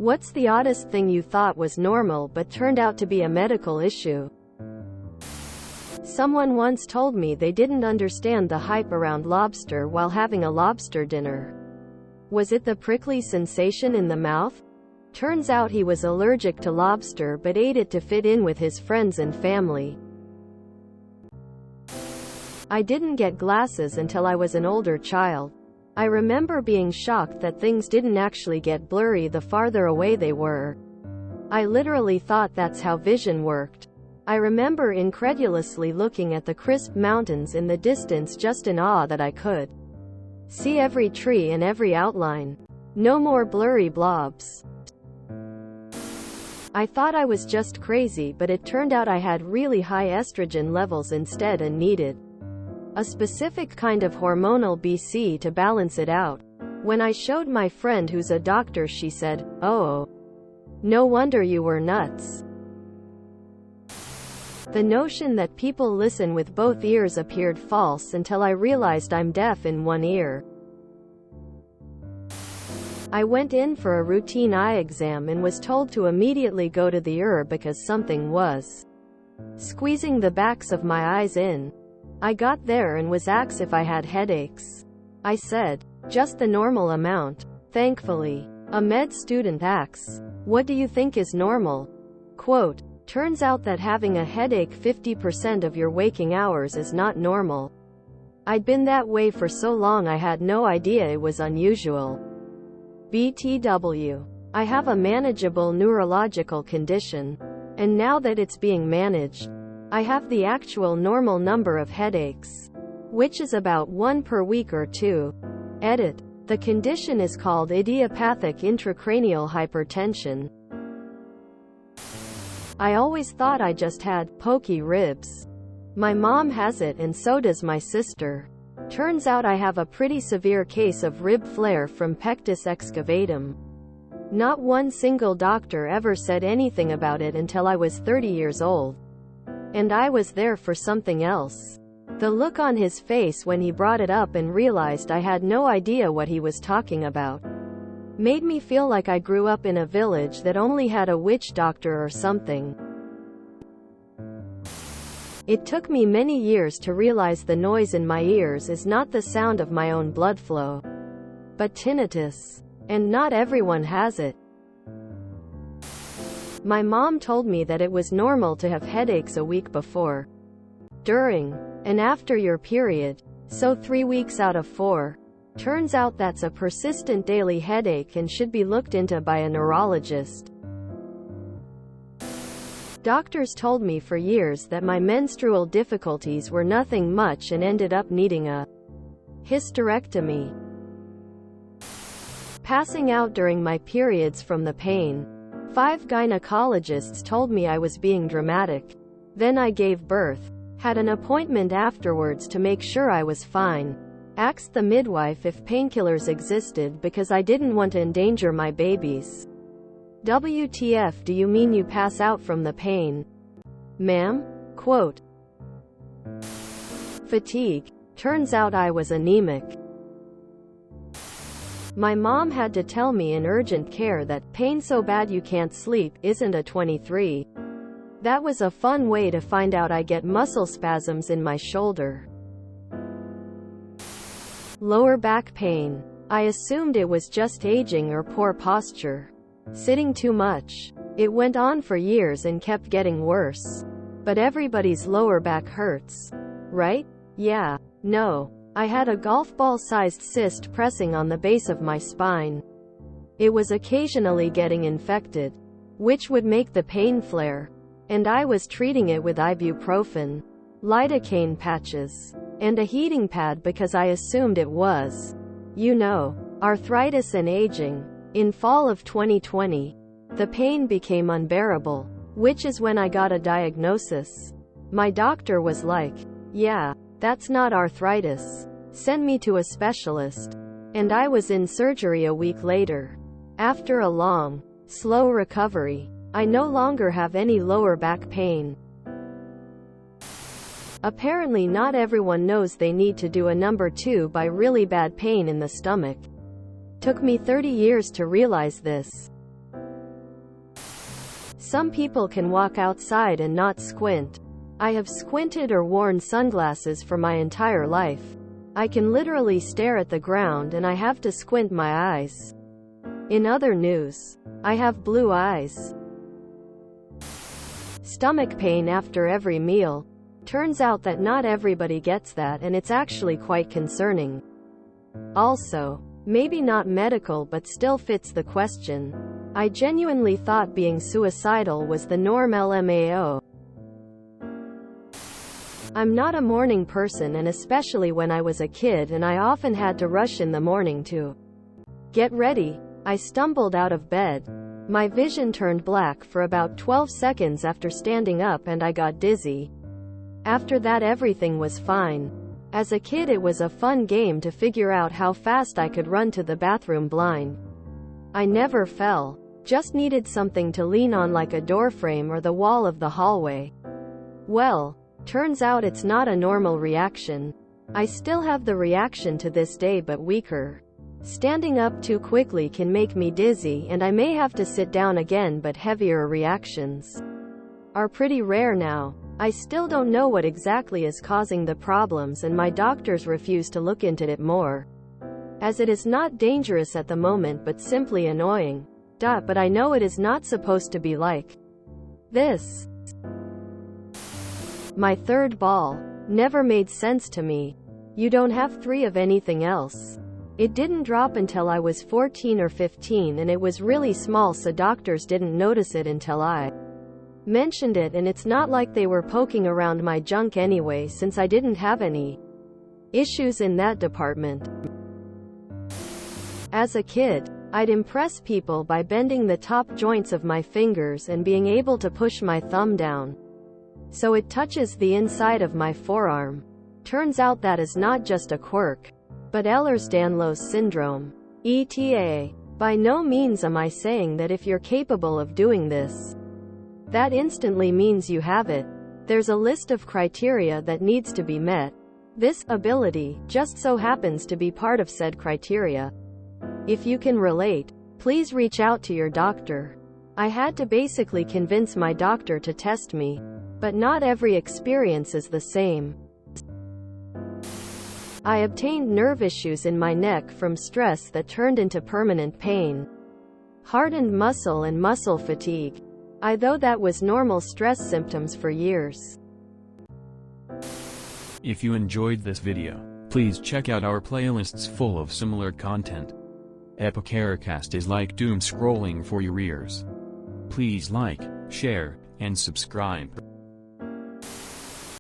What's the oddest thing you thought was normal but turned out to be a medical issue? Someone once told me they didn't understand the hype around lobster while having a lobster dinner. Was it the prickly sensation in the mouth? Turns out he was allergic to lobster but ate it to fit in with his friends and family. I didn't get glasses until I was an older child. I remember being shocked that things didn't actually get blurry the farther away they were. I literally thought that's how vision worked. I remember incredulously looking at the crisp mountains in the distance, just in awe that I could see every tree and every outline. No more blurry blobs. I thought I was just crazy, but it turned out I had really high estrogen levels instead and needed a specific kind of hormonal BC to balance it out. When I showed my friend who's a doctor, she said, "Oh, no wonder you were nuts." The notion that people listen with both ears appeared false until I realized I'm deaf in one ear. I went in for a routine eye exam and was told to immediately go to the ER because something was squeezing the backs of my eyes in. I got there and was asked if I had headaches. I said, "Just the normal amount." Thankfully, a med student asks, "What do you think is normal?" Quote, "Turns out that having a headache 50% of your waking hours is not normal." I'd been that way for so long I had no idea it was unusual. BTW. I have a manageable neurological condition. And now that it's being managed, I have the actual normal number of headaches, which is about 1 per week or 2. Edit. The condition is called idiopathic intracranial hypertension. I always thought I just had pokey ribs. My mom has it and so does my sister. Turns out I have a pretty severe case of rib flare from pectus excavatum. Not one single doctor ever said anything about it until I was 30 years old. And I was there for something else. The look on his face when he brought it up and realized I had no idea what he was talking about made me feel like I grew up in a village that only had a witch doctor or something. It took me many years to realize the noise in my ears is not the sound of my own blood flow, but tinnitus. And not everyone has it. My mom told me that it was normal to have headaches a week before, during, and after your period, so 3 weeks out of 4. Turns out that's a persistent daily headache and should be looked into by a neurologist. Doctors told me for years that my menstrual difficulties were nothing much and ended up needing a hysterectomy. Passing out during my periods from the pain. 5 gynecologists told me I was being dramatic. Then I gave birth. Had an appointment afterwards to make sure I was fine. Asked the midwife if painkillers existed because I didn't want to endanger my babies. "WTF do you mean you pass out from the pain, ma'am?" Quote. Fatigue. Turns out I was anemic. My mom had to tell me in urgent care that pain so bad you can't sleep isn't a 23. That was a fun way to find out I get muscle spasms in my shoulder. Lower back pain. I assumed it was just aging or poor posture. Sitting too much. It went on for years and kept getting worse. But everybody's lower back hurts, right? Yeah. No. I had a golf ball-sized cyst pressing on the base of my spine. It was occasionally getting infected, which would make the pain flare. And I was treating it with ibuprofen, lidocaine patches, and a heating pad because I assumed it was, arthritis and aging. In fall of 2020, the pain became unbearable, which is when I got a diagnosis. My doctor was like, "Yeah, that's not arthritis. Send me to a specialist." And I was in surgery a week later. After a long, slow recovery, I no longer have any lower back pain. Apparently not everyone knows they need to do a number 2 by really bad pain in the stomach. Took me 30 years to realize this. Some people can walk outside and not squint. I have squinted or worn sunglasses for my entire life. I can literally stare at the ground and I have to squint my eyes. In other news, I have blue eyes. Stomach pain after every meal. Turns out that not everybody gets that, and it's actually quite concerning. Also, maybe not medical but still fits the question. I genuinely thought being suicidal was the norm LMAO. I'm not a morning person, and especially when I was a kid and I often had to rush in the morning to get ready. I stumbled out of bed. My vision turned black for about 12 seconds after standing up and I got dizzy. After that everything was fine. As a kid it was a fun game to figure out how fast I could run to the bathroom blind. I never fell. Just needed something to lean on like a doorframe or the wall of the hallway. Well, turns out it's not a normal reaction. I still have the reaction to this day but weaker. Standing up too quickly can make me dizzy and I may have to sit down again, but heavier reactions are pretty rare now. I still don't know what exactly is causing the problems and my doctors refuse to look into it more, as it is not dangerous at the moment but simply annoying. But I know it is not supposed to be like this. My third ball never made sense to me. You don't have 3 of anything else. It didn't drop until I was 14 or 15 and it was really small, so doctors didn't notice it until I mentioned it, and it's not like they were poking around my junk anyway since I didn't have any issues in that department. As a kid, I'd impress people by bending the top joints of my fingers and being able to push my thumb down so it touches the inside of my forearm. Turns out that is not just a quirk, but Ehlers-Danlos syndrome. ETA. By no means am I saying that if you're capable of doing this, that instantly means you have it. There's a list of criteria that needs to be met. This ability just so happens to be part of said criteria. If you can relate, please reach out to your doctor. I had to basically convince my doctor to test me, but not every experience is the same. I obtained nerve issues in my neck from stress that turned into permanent pain, hardened muscle and muscle fatigue. Though that was normal stress symptoms for years. If you enjoyed this video, please check out our playlists full of similar content. Epicaricast is like doom scrolling for your ears. Please like, share, and subscribe.